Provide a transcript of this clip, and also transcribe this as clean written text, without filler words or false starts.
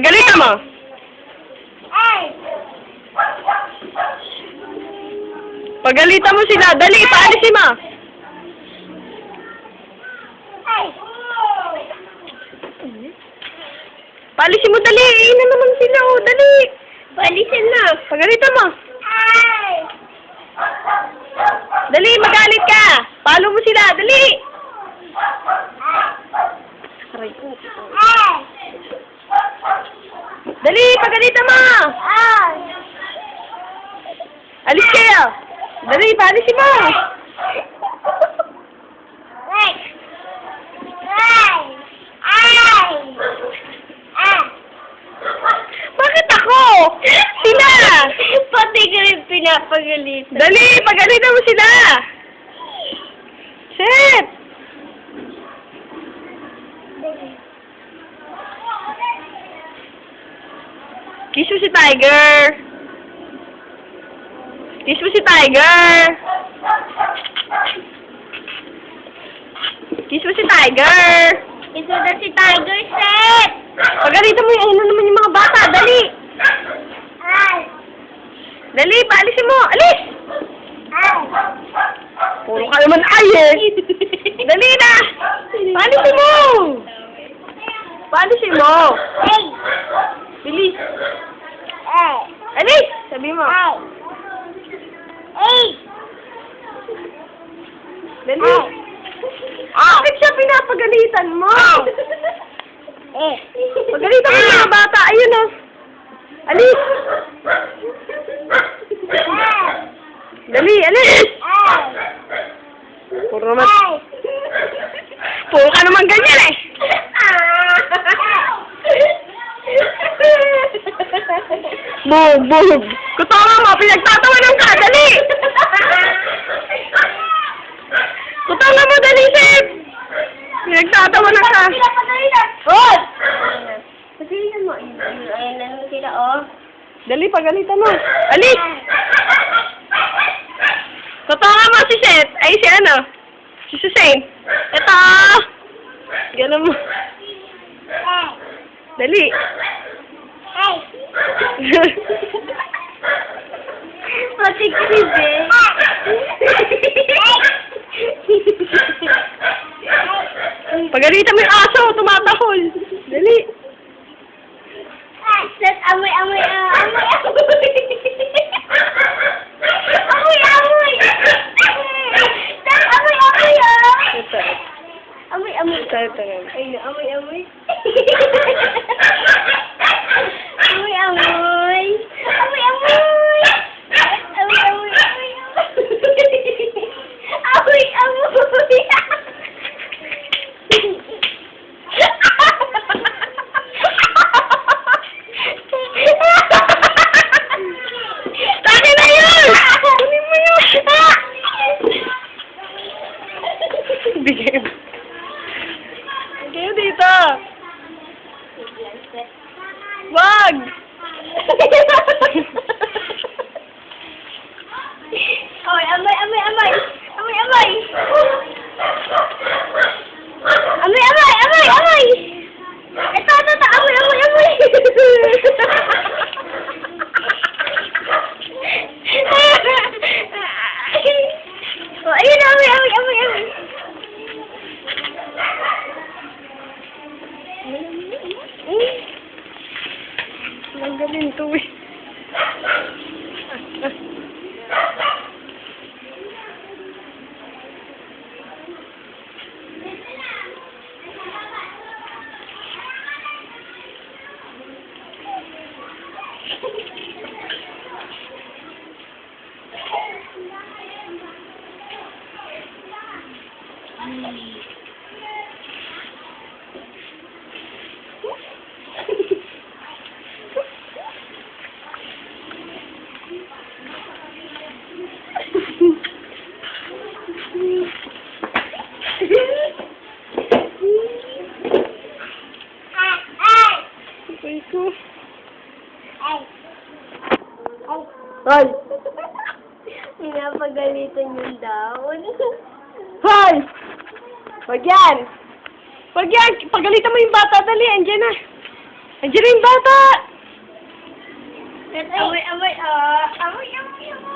Pagalitan mo. Pagalitan mo sila. Dali, paalisin mo. Paalisin mo, dali. Ina naman sila, oh. Dali. Paalisin na. Pagalitan mo. Dali, magalit ka. Palo mo sila. Dali. Aray ko. Dali, pagalitan mo. Alis kayo. Dali, paalisin mo. Bakit ako? Sila. Pati ka rin pinapagalitan. Dali, pagalitan mo sila. Shit. Kiss mo si Tiger. Kiss mo si Tiger. Kiss mo si Tiger. Ito na si Tiger Set! Pagalitan mo yung naman yung mga bata. Dali. Dali, paalisin mo. Alis. Puro ka naman ay eh. Dali na. Paalisin mo. Paalisin mo. Bilis. Alis. Sabi mo. Dali. Bakit siya pinapagalitan mo? Pagalitan mo yung mga bata. Ayun o. Alis. Dali, alis. Puro ka naman ganyan eh. Bug. Kutawa mo, pinagtatawanan ka. Dali. Kutawa mo, dali, Sip. Pinagtatawanan ka. Oh! Pagalitan mo. Ayun na naman sila, oh. Dali, pagalitan mo. Alis. Kutawa mo si Seth. Ay, si ano? Si Susay. Ito. Ganun mo. Dali. Pati Chris eh. Pagalitan mo yung aso, tumatahol. Dali. Set, amoy. Amoy. Set, amoy, oh. Ito. Amoy. Ito. Ayun, amoy. Amoy. Tangin na yun! Kunin mo yun! Bigay mo. Bigay mo dito. Wag! Oy, amoy. Amoy. Ito, amoy. Oh, ayun, amoy. Ang galing to eh. Hoy! Pinapagalitan yung daon. Hoy! Wag yan! Wag yan! Pagalitan mo yung bata, dali, andyan na. Andiyan na yung bata! Amoy, amoy, amoy, amoy, amoy.